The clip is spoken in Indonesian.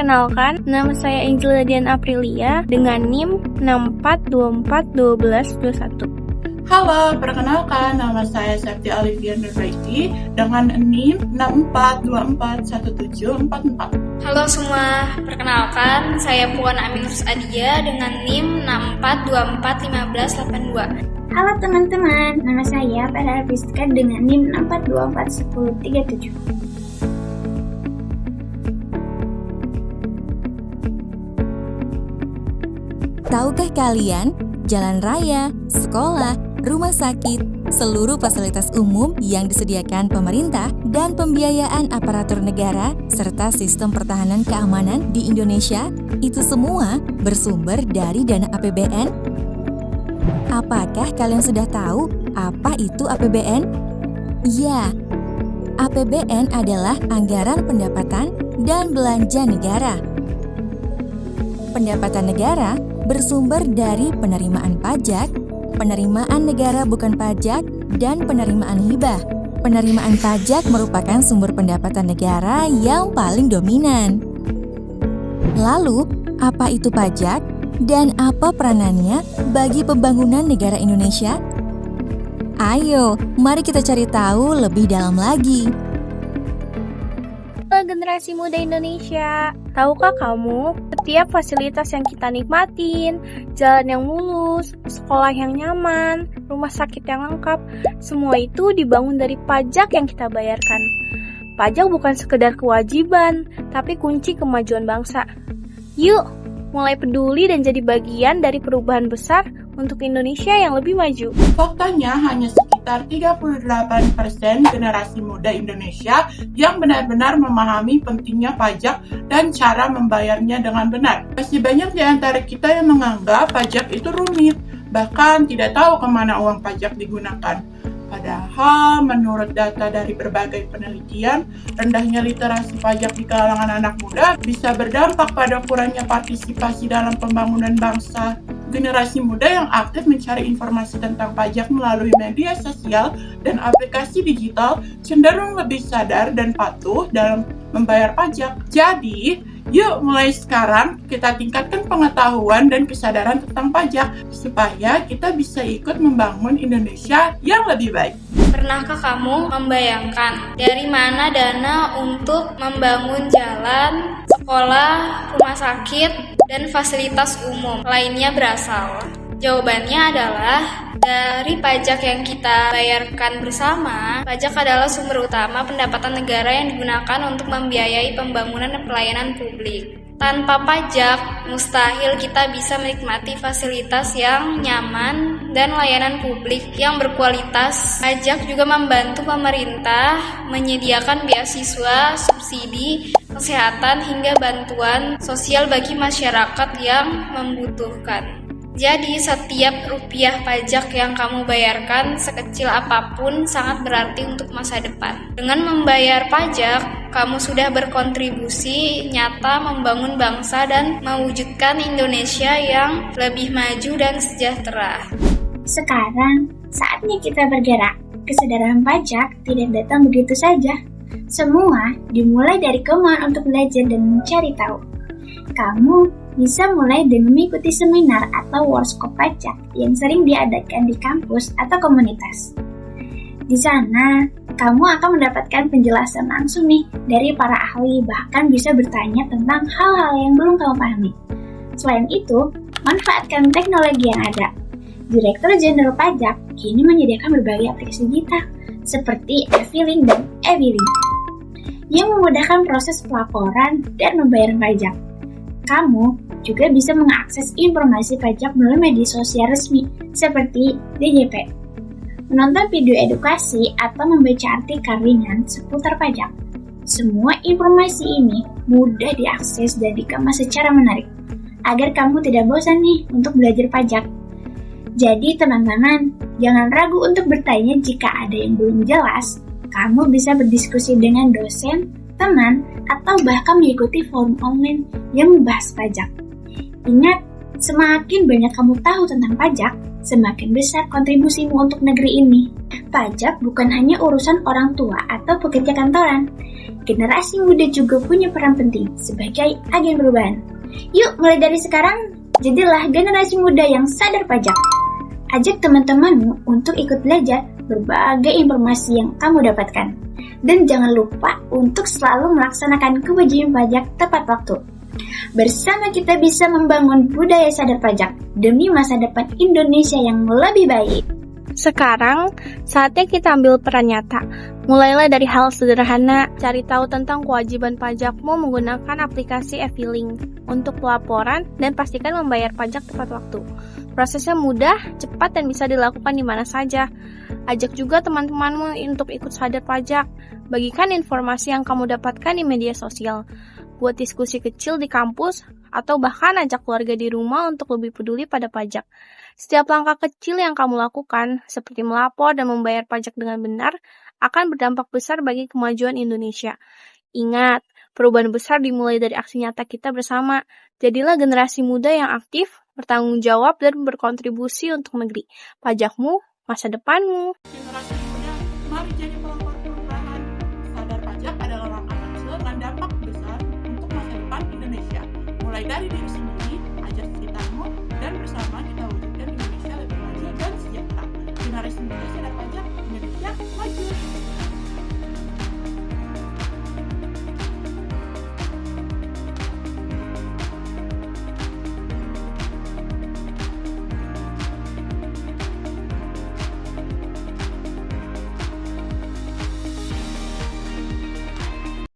Perkenalkan, nama saya Angela Dian Aprilia dengan NIM 64241221. Halo, perkenalkan nama saya Septi Olivia Nurbaiti dengan NIM 64241744. Halo semua, perkenalkan saya Puan Aminus Adia dengan NIM 64241582. Halo teman-teman, nama saya Farah Rizka dengan NIM 64241037. Tahukah kalian, jalan raya, sekolah, rumah sakit, seluruh fasilitas umum yang disediakan pemerintah dan pembiayaan aparatur negara serta sistem pertahanan keamanan di Indonesia, itu semua bersumber dari dana APBN? Apakah kalian sudah tahu apa itu APBN? Ya, APBN adalah anggaran pendapatan dan belanja negara. Pendapatan negara bersumber dari penerimaan pajak, penerimaan negara bukan pajak, dan penerimaan hibah. Penerimaan pajak merupakan sumber pendapatan negara yang paling dominan. Lalu, apa itu pajak dan apa peranannya bagi pembangunan negara Indonesia? Ayo, mari kita cari tahu lebih dalam lagi. Generasi muda Indonesia, tahukah kamu setiap fasilitas yang kita nikmatin, jalan yang mulus, sekolah yang nyaman, rumah sakit yang lengkap, semua itu dibangun dari pajak yang kita bayarkan. Pajak bukan sekedar kewajiban, tapi kunci kemajuan bangsa. Yuk, mulai peduli dan jadi bagian dari perubahan besar untuk Indonesia yang lebih maju. Faktanya hanya sekitar 38% generasi muda Indonesia yang benar-benar memahami pentingnya pajak dan cara membayarnya dengan benar. Masih banyak di antara kita yang menganggap pajak itu rumit, bahkan tidak tahu kemana uang pajak digunakan. Padahal menurut data dari berbagai penelitian, rendahnya literasi pajak di kalangan anak muda bisa berdampak pada kurangnya partisipasi dalam pembangunan bangsa. Generasi muda yang aktif mencari informasi tentang pajak melalui media sosial dan aplikasi digital cenderung lebih sadar dan patuh dalam membayar pajak. Jadi, yuk mulai sekarang kita tingkatkan pengetahuan dan kesadaran tentang pajak supaya kita bisa ikut membangun Indonesia yang lebih baik. Pernahkah kamu membayangkan dari mana dana untuk membangun jalan, sekolah, rumah sakit, dan fasilitas umum lainnya berasal? Jawabannya adalah dari pajak yang kita bayarkan bersama. Pajak adalah sumber utama pendapatan negara yang digunakan untuk membiayai pembangunan dan pelayanan publik. Tanpa pajak, mustahil kita bisa menikmati fasilitas yang nyaman dan layanan publik yang berkualitas. Pajak juga membantu pemerintah menyediakan beasiswa, subsidi, kesehatan, hingga bantuan sosial bagi masyarakat yang membutuhkan. Jadi, setiap rupiah pajak yang kamu bayarkan, sekecil apapun, sangat berarti untuk masa depan. Dengan membayar pajak, kamu sudah berkontribusi nyata membangun bangsa dan mewujudkan Indonesia yang lebih maju dan sejahtera. Sekarang, saatnya kita bergerak. Kesadaran pajak tidak datang begitu saja. Semua dimulai dari kemauan untuk belajar dan mencari tahu. Kamu bisa mulai dengan mengikuti seminar atau workshop pajak yang sering diadakan di kampus atau komunitas. Di sana, kamu akan mendapatkan penjelasan langsung nih dari para ahli, bahkan bisa bertanya tentang hal-hal yang belum kamu pahami. Selain itu, manfaatkan teknologi yang ada. Direktur Jenderal Pajak kini menyediakan berbagai aplikasi digital seperti e-filing dan e-billing yang memudahkan proses pelaporan dan pembayaran pajak. Kamu juga bisa mengakses informasi pajak melalui media sosial resmi seperti DJP, menonton video edukasi, atau membaca artikel ringan seputar pajak. Semua informasi ini mudah diakses dan dikemas secara menarik, agar kamu tidak bosan nih untuk belajar pajak. Jadi teman-teman, jangan ragu untuk bertanya jika ada yang belum jelas. Kamu bisa berdiskusi dengan dosen, teman, atau bahkan mengikuti forum online yang membahas pajak. Ingat, semakin banyak kamu tahu tentang pajak, semakin besar kontribusimu untuk negeri ini. Pajak bukan hanya urusan orang tua atau pekerja kantoran. Generasi muda juga punya peran penting sebagai agen perubahan. Yuk, mulai dari sekarang, jadilah generasi muda yang sadar pajak. Ajak teman-temanmu untuk ikut belajar berbagai informasi yang kamu dapatkan. Dan jangan lupa untuk selalu melaksanakan kewajiban pajak tepat waktu. Bersama kita bisa membangun budaya sadar pajak demi masa depan Indonesia yang lebih baik. Sekarang, saatnya kita ambil peran nyata. Mulailah dari hal sederhana, cari tahu tentang kewajiban pajakmu menggunakan aplikasi e-filing untuk pelaporan dan pastikan membayar pajak tepat waktu. Prosesnya mudah, cepat, dan bisa dilakukan di mana saja. Ajak juga teman-temanmu untuk ikut sadar pajak. Bagikan informasi yang kamu dapatkan di media sosial. Buat diskusi kecil di kampus, atau bahkan ajak keluarga di rumah untuk lebih peduli pada pajak. Setiap langkah kecil yang kamu lakukan, seperti melapor dan membayar pajak dengan benar, akan berdampak besar bagi kemajuan Indonesia. Ingat, perubahan besar dimulai dari aksi nyata kita bersama. Jadilah generasi muda yang aktif, bertanggung jawab, dan berkontribusi untuk negeri. Pajakmu, masa depanmu. Generasi muda, mari jadi pelopor